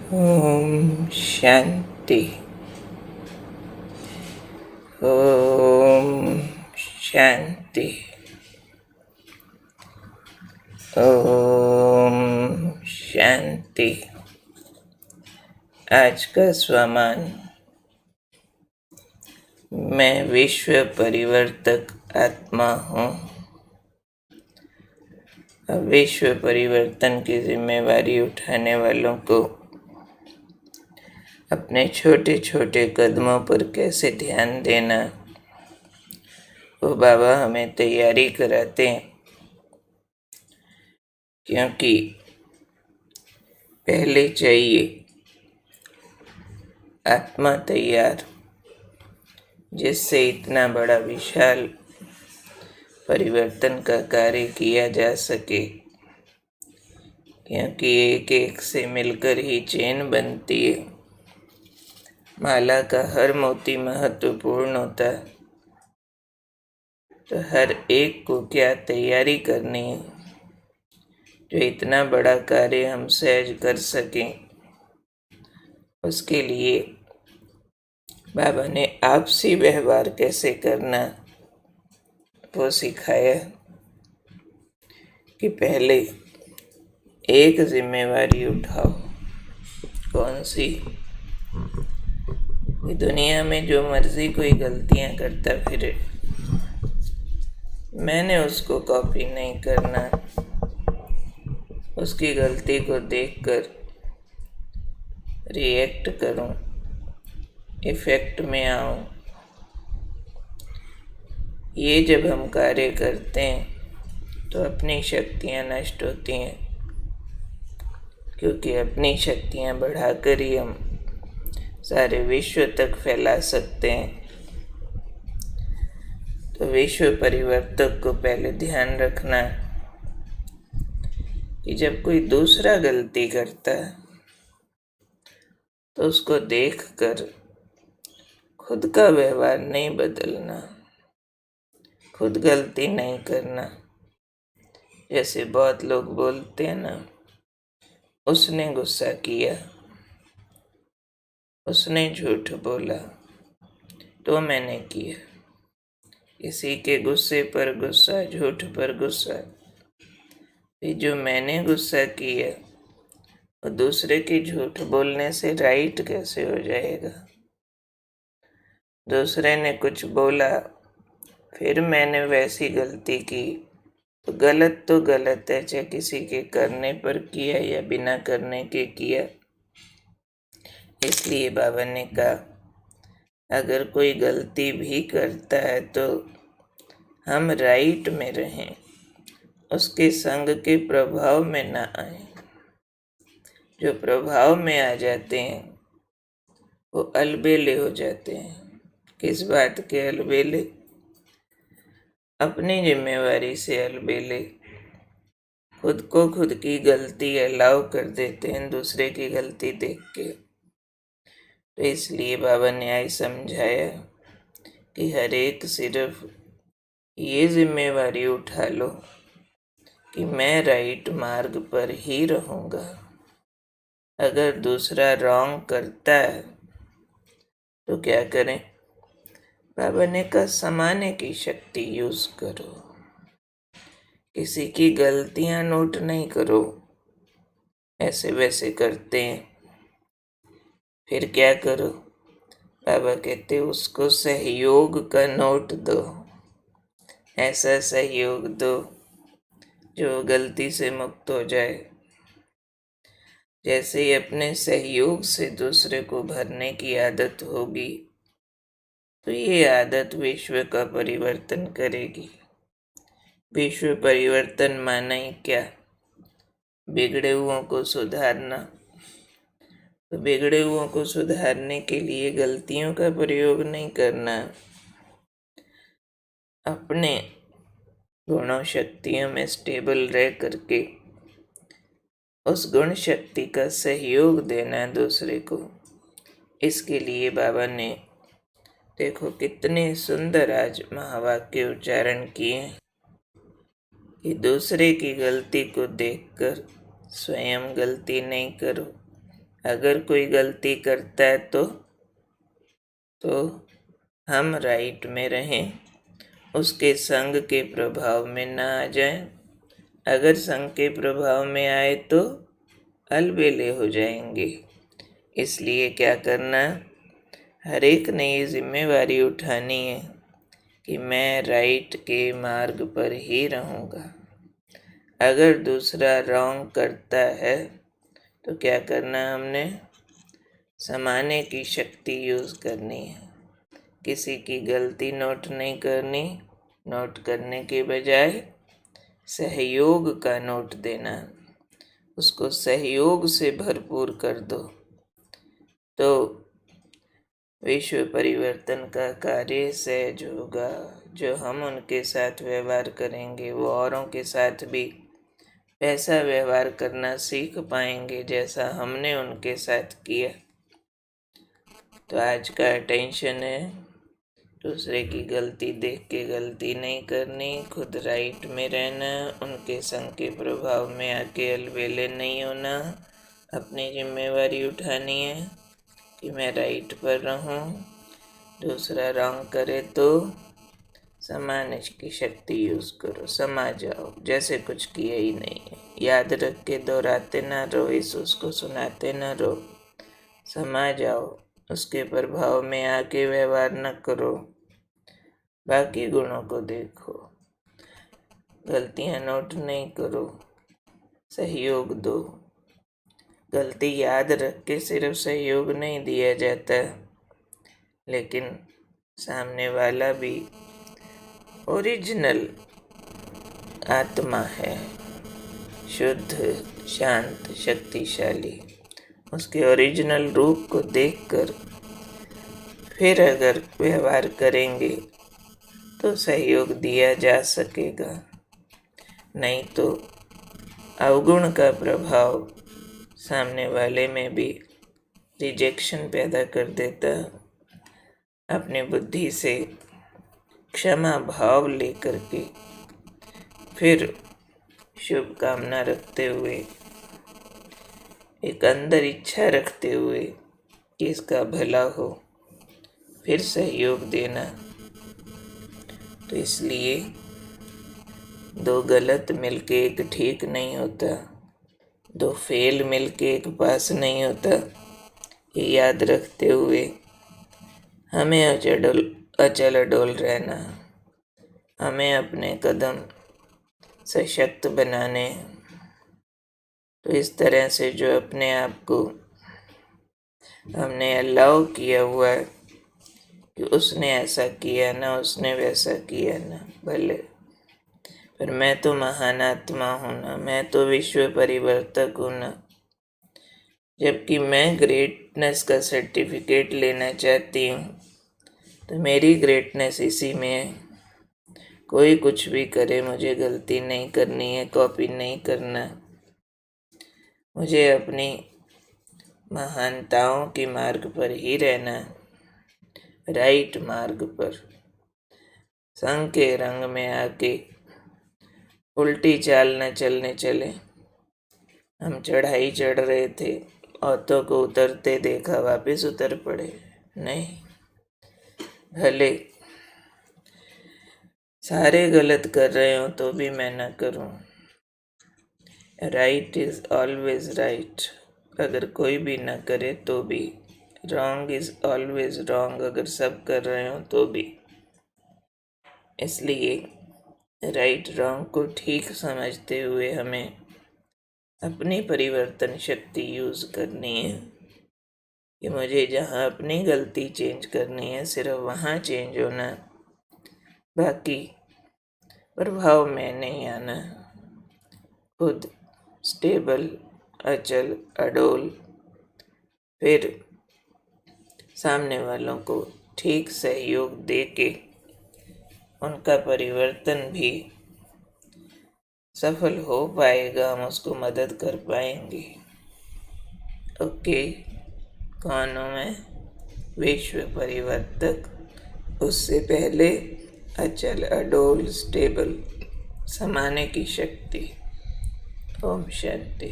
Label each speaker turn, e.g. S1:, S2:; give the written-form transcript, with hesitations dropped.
S1: ओम शांति। ओम शांति। ओम शांति। आज का स्वमान। मैं विश्व परिवर्तक आत्मा हूँ। विश्व परिवर्तन की जिम्मेवारी उठाने वालों को अपने छोटे छोटे कदमों पर कैसे ध्यान देना, वो बाबा हमें तैयारी कराते हैं। क्योंकि पहले चाहिए आत्मा तैयार, जिससे इतना बड़ा विशाल परिवर्तन का कार्य किया जा सके। क्योंकि एक एक से मिलकर ही चेन बनती है। माला का हर मोती महत्वपूर्ण होता है, तो हर एक को क्या तैयारी करनी है जो इतना बड़ा कार्य हम सहज कर सकें। उसके लिए बाबा ने आपसी व्यवहार कैसे करना वो सिखाया कि पहले एक जिम्मेवारी उठाओ। कौन सी? दुनिया में जो मर्जी कोई गलतियां करता फिरे, मैंने उसको कॉपी नहीं करना। उसकी गलती को देखकर रिएक्ट करूं, इफेक्ट में आऊं। ये जब हम कार्य करते हैं तो अपनी शक्तियां नष्ट होती हैं, क्योंकि अपनी शक्तियां बढ़ाकर ही हम सारे विश्व तक फैला सकते हैं। तो विश्व परिवर्तक को पहले ध्यान रखना कि जब कोई दूसरा गलती करता है तो उसको देखकर खुद का व्यवहार नहीं बदलना, खुद गलती नहीं करना। जैसे बहुत लोग बोलते हैं ना, उसने गुस्सा किया, उसने झूठ बोला तो मैंने किया। किसी के गुस्से पर गुस्सा, झूठ पर गुस्सा। जो मैंने गुस्सा किया और दूसरे की झूठ बोलने से राइट कैसे हो जाएगा? दूसरे ने कुछ बोला, फिर मैंने वैसी गलती की तो गलत है, चाहे किसी के करने पर किया या बिना करने के किया। इसलिए बाबा ने कहा, अगर कोई गलती भी करता है तो हम राइट में रहें, उसके संग के प्रभाव में ना आए। जो प्रभाव में आ जाते हैं वो अलबेले हो जाते हैं। किस बात के अलबेले? अपनी जिम्मेवारी से अलबेले। खुद को खुद की गलती अलाउ कर देते हैं दूसरे की गलती देख के। तो इसलिए बाबा ने आई समझाया कि हर एक सिर्फ ये जिम्मेवारी उठा लो कि मैं राइट मार्ग पर ही रहूँगा। अगर दूसरा रॉन्ग करता है तो क्या करें? बाबा ने कहा, समाने की शक्ति यूज करो। किसी की गलतियां नोट नहीं करो, ऐसे वैसे करते हैं। फिर क्या करो? बाबा कहते उसको सहयोग का नोट दो। ऐसा सहयोग दो जो गलती से मुक्त हो जाए। जैसे ही अपने सहयोग से दूसरे को भरने की आदत होगी तो ये आदत विश्व का परिवर्तन करेगी। विश्व परिवर्तन माना ही क्या? बिगड़े हुओं को सुधारना। तो बिगड़े हुओं को सुधारने के लिए गलतियों का प्रयोग नहीं करना, अपने गुणों शक्तियों में स्टेबल रह करके उस गुण शक्ति का सहयोग देना दूसरे को। इसके लिए बाबा ने देखो कितने सुंदर आज महावाक्य उच्चारण किए कि दूसरे की गलती को देखकर स्वयं गलती नहीं करो, अगर कोई गलती करता है तो हम राइट में रहें, उसके संग के प्रभाव में ना आ जाएं। अगर संग के प्रभाव में आए तो अलबेले हो जाएंगे। इसलिए क्या करना, हर एक ने ये जिम्मेवारी उठानी है कि मैं राइट के मार्ग पर ही रहूँगा। अगर दूसरा रॉन्ग करता है तो क्या करना, हमने समाने की शक्ति यूज़ करनी है। किसी की गलती नोट नहीं करनी, नोट करने के बजाय सहयोग का नोट देना, उसको सहयोग से भरपूर कर दो, तो विश्व परिवर्तन का कार्य सहज होगा। जो हम उनके साथ व्यवहार करेंगे वो औरों के साथ भी ऐसा व्यवहार करना सीख पाएंगे जैसा हमने उनके साथ किया। तो आज का अटेंशन है, दूसरे की गलती देख के गलती नहीं करनी, खुद राइट में रहना, उनके संग के प्रभाव में आके अलबेले नहीं होना, अपनी जिम्मेवारी उठानी है कि मैं राइट पर रहूं। दूसरा रॉन्ग करे तो समाने की शक्ति यूज़ करो, समा जाओ जैसे कुछ किया ही नहीं है। याद रख के दोहराते ना रहो, इस उसको सुनाते ना रहो, समा जाओ, उसके प्रभाव में आके व्यवहार न करो। बाकी गुणों को देखो, गलतियां नोट नहीं करो, सहयोग दो। गलती याद रख के सिर्फ सहयोग नहीं दिया जाता, लेकिन सामने वाला भी ओरिजिनल आत्मा है, शुद्ध, शांत, शक्तिशाली। उसके ओरिजिनल रूप को देखकर फिर अगर व्यवहार करेंगे तो सहयोग दिया जा सकेगा, नहीं तो अवगुण का प्रभाव सामने वाले में भी रिजेक्शन पैदा कर देता। अपनी बुद्धि से क्षमा भाव लेकर के फिर शुभ कामना रखते हुए, एक अंदर इच्छा रखते हुए कि इसका भला हो, फिर सहयोग देना। तो इसलिए दो गलत मिलके एक ठीक नहीं होता, दो फेल मिलके एक पास नहीं होता। ये याद रखते हुए हमें अचल अडोल रहना, हमें अपने कदम सशक्त बनाने। तो इस तरह से जो अपने आप को हमने अलाउ किया हुआ है कि उसने ऐसा किया ना, उसने वैसा किया ना, भले, पर मैं तो महान आत्मा हूँ ना, मैं तो विश्व परिवर्तक हूँ ना। जबकि मैं ग्रेटनेस का सर्टिफिकेट लेना चाहती हूँ, तो मेरी ग्रेटनेस इसी में है। कोई कुछ भी करे, मुझे गलती नहीं करनी है, कॉपी नहीं करना, मुझे अपनी महानताओं के मार्ग पर ही रहना, राइट मार्ग पर। संग के रंग में आके उल्टी चाल न चलने चले। हम चढ़ाई चढ़ रहे थे, औरतों को उतरते देखा, वापस उतर पड़े, नहीं। भले सारे गलत कर रहे हो तो भी मैं न करूं। राइट इज ऑलवेज राइट, अगर कोई भी न करे तो भी। रॉन्ग इज ऑलवेज रॉन्ग, अगर सब कर रहे हो तो भी। इसलिए राइट रॉन्ग को ठीक समझते हुए हमें अपनी परिवर्तन शक्ति यूज़ करनी है कि मुझे जहाँ अपनी गलती चेंज करनी है सिर्फ वहाँ चेंज होना, बाकी प्रभाव में नहीं आना। खुद स्टेबल, अचल अडोल, फिर सामने वालों को ठीक सहयोग दे के उनका परिवर्तन भी सफल हो पाएगा, हम उसको मदद कर पाएंगे। ओके, कौन हूँ मैं? विश्व परिवर्तक, उससे पहले अचल अडोल स्टेबल, समाने की शक्ति। ओम शांति।